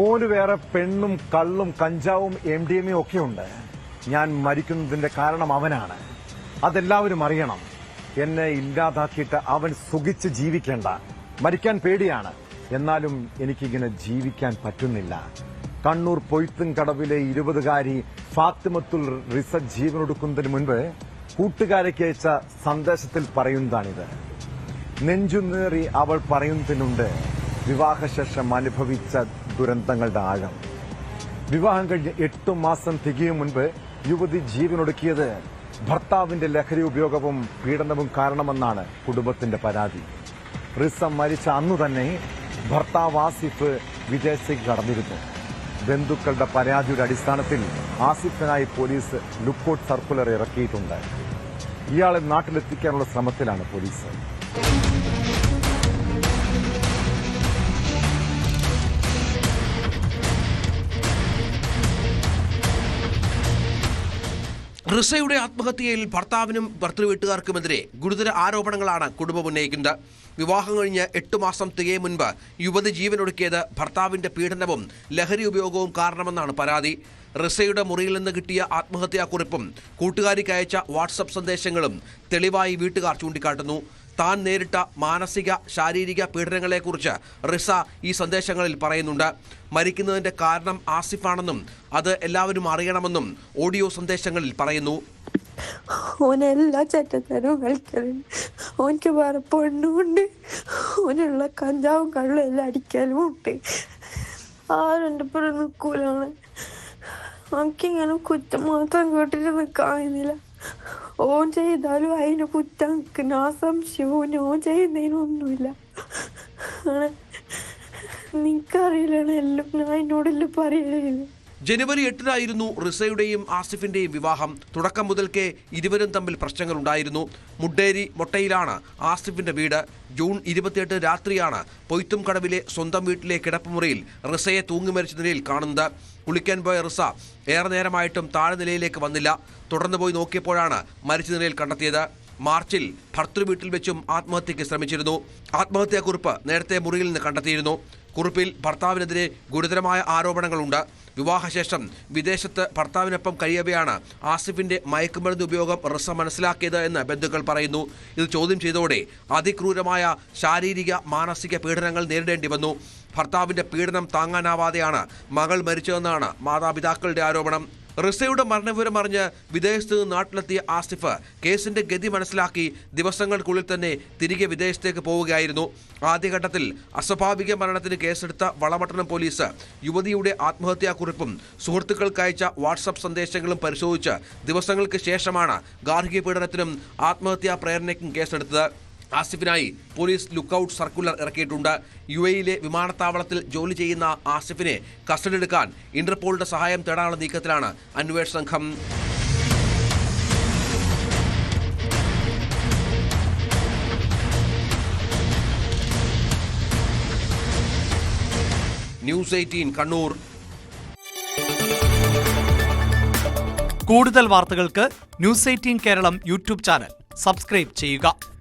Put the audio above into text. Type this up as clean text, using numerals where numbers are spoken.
ഓന് വേറെ പെണ്ണും കള്ളും കഞ്ചാവും MDMA ഒക്കെ ഉണ്ട്. ഞാൻ മരിക്കുന്നതിന്റെ കാരണം അവനാണ്. അതെല്ലാവരും അറിയണം. എന്നെ ഇല്ലാതാക്കിയിട്ട് അവൻ സുഖിച്ച് ജീവിക്കേണ്ട. മരിക്കാൻ പേടിയാണ്. എന്നാലും എനിക്കിങ്ങനെ ജീവിക്കാൻ പറ്റുന്നില്ല. കണ്ണൂർ പൊയ്ത്തുംകടവിലെ 20-കാരി ഫാത്തിമത്തുൽ റിസ ജീവനൊടുക്കുന്നതിന് മുൻപ് കൂട്ടുകാരയ്ക്ക് അയച്ച സന്ദേശത്തിൽ പറയുന്നതാണിത്. നെഞ്ചുനേറി അവൾ പറയുന്നതിനുണ്ട് വിവാഹശേഷം അനുഭവിച്ച ദുരന്തങ്ങളുടെ ആഴം. വിവാഹം കഴിഞ്ഞ് 8 മാസം തികയും മുൻപ് യുവതി ജീവനൊടുക്കിയത് ഭർത്താവിന്റെ ലഹരി ഉപയോഗവും പീഡനവും കാരണമെന്നാണ് കുടുംബത്തിന്റെ പരാതി. റിസ മരിച്ച അന്നു തന്നെ ഭർത്താവ് ആസിഫ് വിദേശത്തേക്ക് കടന്നിരുന്നു. ബന്ധുക്കളുടെ പരാതിയുടെ അടിസ്ഥാനത്തിൽ ആസിഫിനായി പോലീസ് ലുക്കൌട്ട് സർക്കുലർ ഇറക്കിയിട്ടുണ്ട്. ഇയാളെ നാട്ടിലെത്തിക്കാനുള്ള ശ്രമത്തിലാണ് പോലീസ്. റിസയുടെ ആത്മഹത്യയിൽ ഭർത്താവിനും ഭർത്തൃവീട്ടുകാർക്കുമെതിരെ ഗുരുതര ആരോപണങ്ങളാണ് കുടുംബം ഉന്നയിക്കുന്നത്. വിവാഹം കഴിഞ്ഞ് 8 മാസം തികയും മുൻപ് യുവതി ജീവനൊടുക്കിയത് ഭർത്താവിന്റെ പീഡനവും ലഹരി ഉപയോഗവും കാരണമെന്നാണ് പരാതി. റിസയുടെ മുറിയിൽ നിന്ന് കിട്ടിയ ആത്മഹത്യാക്കുറിപ്പും കൂട്ടുകാരിക്ക് അയച്ച വാട്സപ്പ് സന്ദേശങ്ങളും തെളിവായി വീട്ടുകാർ ചൂണ്ടിക്കാട്ടുന്നു. താൻ നേരിട്ട മാനസിക ശാരീരിക പീഡനങ്ങളെക്കുറിച്ച് റിസ ഈ സന്ദേശങ്ങളിൽ പറയുന്നുണ്ട്. മരിക്കുന്നതിന്റെ കാരണം ആസിഫാണെന്നും അത് എല്ലാവരും അറിയണമെന്നും ഓഡിയോ സന്ദേശങ്ങളിൽ പറയുന്നു. ഓനെല്ലാ ചറ്റത്തരവും കളിക്കലുണ്ട്. ഓനക്ക് വേറെ പെണ്ണുമുണ്ട്. ഓനുള്ള കഞ്ചാവും കള്ളും എല്ലാം അടിക്കലും ഉണ്ട്. ആരെൻ്റെ പുറം നിൽക്കൂലാണ്. നമുക്കിങ്ങനെ കുറ്റം മാത്രം കേട്ടിട്ട് നിൽക്കാവുന്നില്ല. ഓൻ ചെയ്താലും അതിന് കുറ്റം നിൽക്കുന്ന ആ സംശയവും ഓൻ ചെയ്യുന്നതിനൊന്നുമില്ല. നിനക്കറിയില്ലാണ് എല്ലാം. ഞാൻ എന്നോടെല്ലാം പറയലില്ല. ജനുവരി 8-നായിരുന്നു റിസയുടെയും ആസിഫിന്റെയും വിവാഹം. തുടക്കം മുതൽക്കേ ഇരുവരും തമ്മിൽ പ്രശ്നങ്ങളുണ്ടായിരുന്നു. മുണ്ടേരി മൊട്ടയിലാണ് ആസിഫിന്റെ വീട്. ജൂൺ 28 രാത്രിയാണ് പൊയ്ത്തുംകടവിലെ സ്വന്തം വീട്ടിലെ കിടപ്പുമുറിയിൽ റിസയെ തൂങ്ങിമരിച്ച നിലയിൽ കാണുന്നത്. കുളിക്കാൻ പോയ റിസ ഏറെ നേരമായിട്ടും താഴെ നിലയിലേക്ക് വന്നില്ല. തുടർന്ന് പോയി നോക്കിയപ്പോഴാണ് മരിച്ച നിലയിൽ കണ്ടെത്തിയത്. മാർച്ചിൽ ഭർത്തൃവീട്ടിൽ വെച്ചും ആത്മഹത്യയ്ക്ക് ശ്രമിച്ചിരുന്നു. ആത്മഹത്യാക്കുറിപ്പ് നേരത്തെ മുറിയിൽ നിന്ന് കണ്ടെത്തിയിരുന്നു. കുറിപ്പിൽ ഭർത്താവിനെതിരെ ഗുരുതരമായ ആരോപണങ്ങളുണ്ട്. വിവാഹശേഷം വിദേശത്ത് ഭർത്താവിനൊപ്പം കഴിയവെയാണ് ആസിഫിന്റെ മയക്കുമരുന്ന് ഉപയോഗം റിസ മനസ്സിലാക്കിയത് എന്ന് ബന്ധുക്കൾ പറയുന്നു. ഇത് ചോദ്യം ചെയ്തതോടെ അതിക്രൂരമായ ശാരീരിക മാനസിക പീഡനങ്ങൾ നേരിടേണ്ടി വന്നു. ഭർത്താവിന്റെ പീഡനം താങ്ങാനാവാതെയാണ് മകൾ മരിച്ചതെന്നാണ് മാതാപിതാക്കളുടെ ആരോപണം. റിസയുടെ മരണവിവരം അറിഞ്ഞ് വിദേശത്ത് നിന്ന് നാട്ടിലെത്തിയ ആസിഫ് കേസിന്റെ ഗതി മനസ്സിലാക്കി ദിവസങ്ങൾക്കുള്ളിൽ തന്നെ തിരികെ വിദേശത്തേക്ക് പോവുകയായിരുന്നു. ആദ്യഘട്ടത്തിൽ അസ്വാഭാവിക മരണത്തിന് കേസെടുത്ത വളപട്ടണം പോലീസ് യുവതിയുടെ ആത്മഹത്യാക്കുറിപ്പും സുഹൃത്തുക്കൾക്കയച്ച വാട്സപ്പ് സന്ദേശങ്ങളും പരിശോധിച്ച് ദിവസങ്ങൾക്ക് ശേഷമാണ് ഗാർഹിക പീഡനത്തിനും ആത്മഹത്യാ പ്രേരണയ്ക്കും കേസെടുത്തത്. ആസിഫിനായി പോലീസ് ലുക്കൌട്ട് സർക്കുലർ ഇറക്കിയിട്ടുണ്ട്. UAE-യിലെ വിമാനത്താവളത്തിൽ ജോലി ചെയ്യുന്ന ആസിഫിനെ കസ്റ്റഡിയെടുക്കാൻ ഇന്റർപോളിന്റെ സഹായം തേടാനുള്ള നീക്കത്തിലാണ് അന്വേഷണ സംഘം. ന്യൂസ് 18 കണ്ണൂർ. കൂടുതൽ വാർത്തകൾക്ക് news 18 Keralam YouTube channel subscribe ചെയ്യുക.